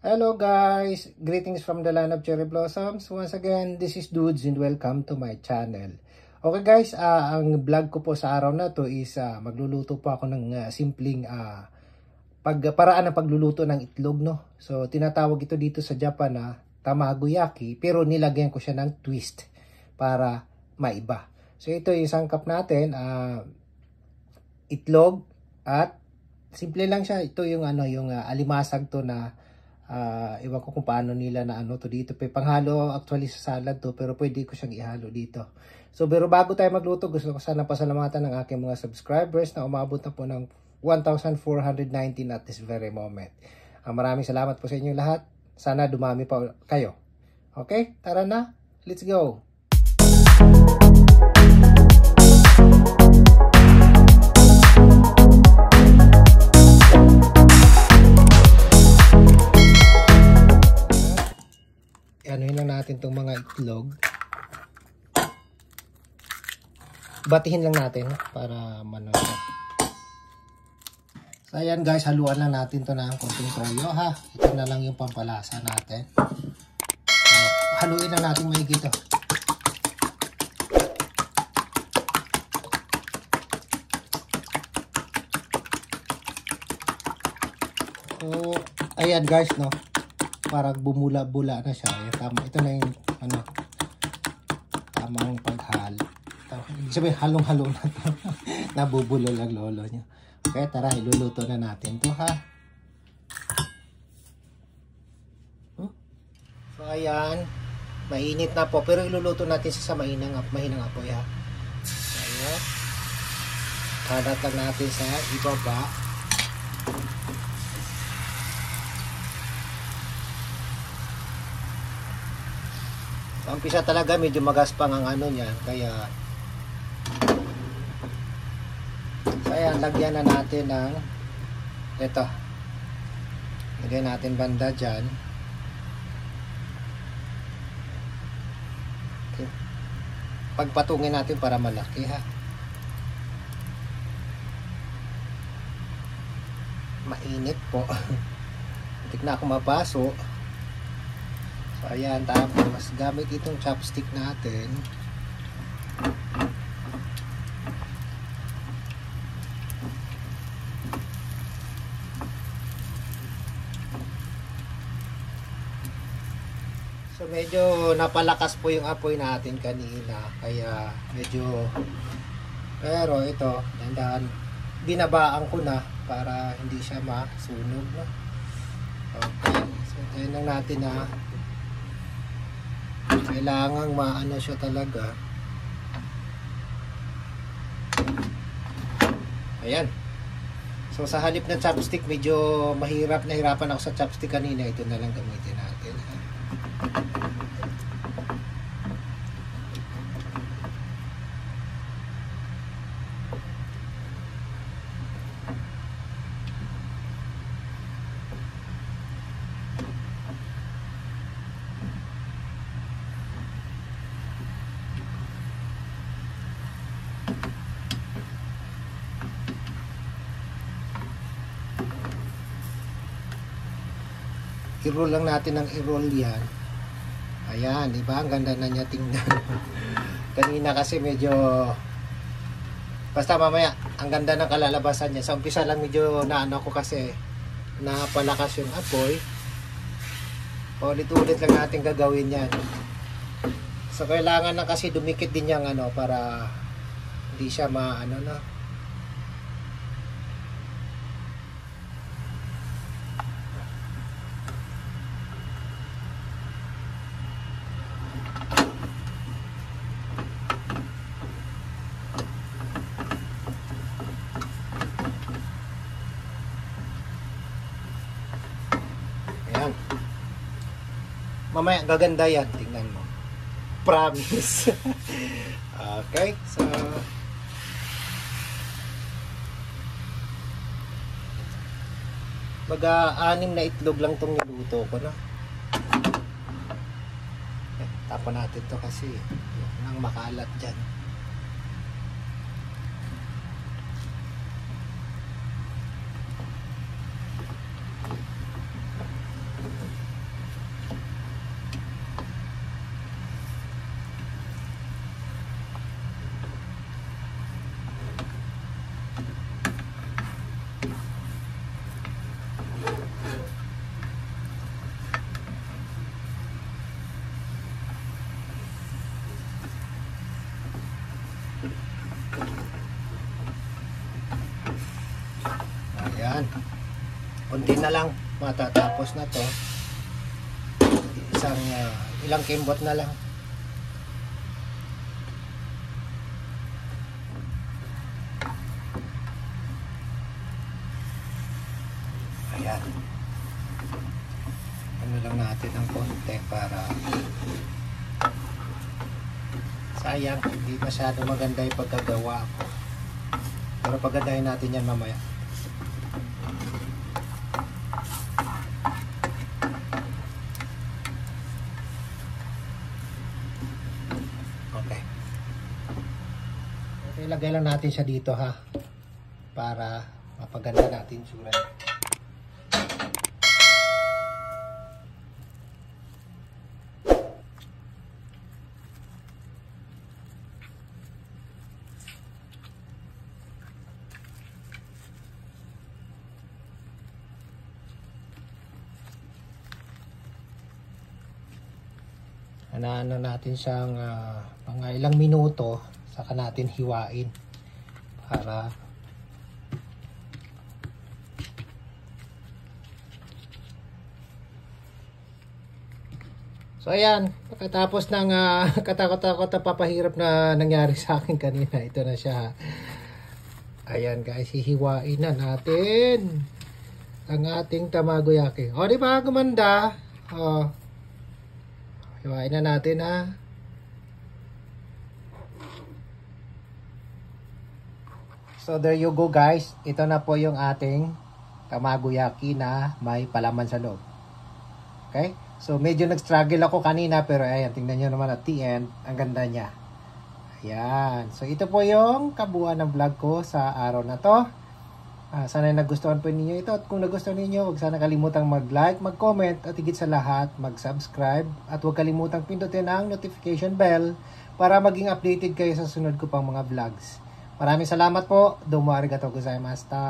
Hello guys! Greetings from the land of cherry blossoms. Once again, this is Dudes and welcome to my channel. Okay guys, ang vlog ko po sa araw na to is magluluto po ako ng simpleng paraan ng pagluluto ng itlog, no? So tinatawag ito dito sa Japan na tamagoyaki, pero nilagyan ko siya ng twist para maiba. So ito yung sangkap natin, itlog at simple lang siya. Ito yung alimasag to na iwan ko kung paano nila na to dito. Panghalo actually sa salad to, pero pwede ko siyang ihalo dito. So pero bago tayo magluto, gusto ko sana pasalamatan ng aking mga subscribers na umabot na po ng 1,419 at this very moment. Maraming salamat po sa inyo lahat. Sana dumami pa kayo. Okay, tara na. Let's go. Anuhin lang natin itong mga itlog. Batihin lang natin para manalo. So ayan guys, haluan lang natin to ng konting toyo ha. Ito na lang yung pampalasa natin. So, haluin lang natin maigi to. So ayan guys, no. Parang bumula-bula na siya. Tama. Ito na yung tamang paghalo. Ibig sabihin, halong-halong na ito. Nabubulo lang lolo nyo. Okay, tara, iluluto na natin ito ha. So ayan, mainit na po. Pero iluluto natin sa mahinang apoy ha. Ayan. Kadat lang natin sa ibaba. Ang umpisa talaga medyo magaspang ang niya, kaya lagyan na natin ng ito. Lagyan natin banda dyan. Okay. Pagpatungin natin para malaki ha. Mainit po. Hindi na ako mapaso. So ayan, tapos gamit itong chopstick natin. So medyo napalakas po yung apoy natin kanina, kaya medyo, pero ito, dandahan, binabaan ko na para hindi siya masunog, no? Okay, so tayo lang natin na kailangang maano siya talaga. Ayan. So sa halip ng chopstick, medyo nahirapan ako sa chopstick kanina. Ito na lang gamitin natin. I-roll lang natin ng i-roll yan. Ayan, diba? Ang ganda na niya tingnan. Kanina kasi medyo, basta mamaya, ang ganda ng kalalabasan niya. Sa umpisa lang medyo naano ko kasi napalakas yung apoy. Ulit-ulit lang natin gagawin yan. So kailangan na kasi dumikit din yung para hindi siya maano na. Ayan. Mamaya gaganda yan, tingnan mo. Promise. Okay, so mag-anim na itlog lang tong niluto ko, no? Tapon natin to kasi nang makalat dyan. na lang matatapos na to. Ilang kimbot na lang. Ayan. Ano lang natin ang konti para sayang, hindi masyado maganda yung pagkagawa ko. Pero pagandahin natin yan mamaya. Okay. Okay, lagay lang natin siya dito ha. Para mapaganda natin sura. Ano natin siyang mga ilang minuto saka natin hiwain para so ayan, pagkatapos ng katakot-takot na papahirap na nangyari sa akin kanina, ito na siya. Ayan guys, hihiwain na natin ang ating tamagoyaki. O diba gumanda? O, hiwain na natin ha. So there you go guys. Ito na po yung ating tamagoyaki na may palaman sa loob. Okay? So medyo nag-struggle ako kanina pero ayan, tingnan nyo naman at the end, ang ganda niya. Ayan. So ito po yung kabuuan ng vlog ko sa araw na to. Sana nagustuhan po ninyo ito. At kung nagustuhan ninyo, huwag sana kalimutang mag-like, mag-comment, at higit sa lahat, mag-subscribe. At huwag kalimutang pindutin ang notification bell para maging updated kayo sa sunod ko pang mga vlogs. Maraming salamat po. Domo arigatou gozaimashita.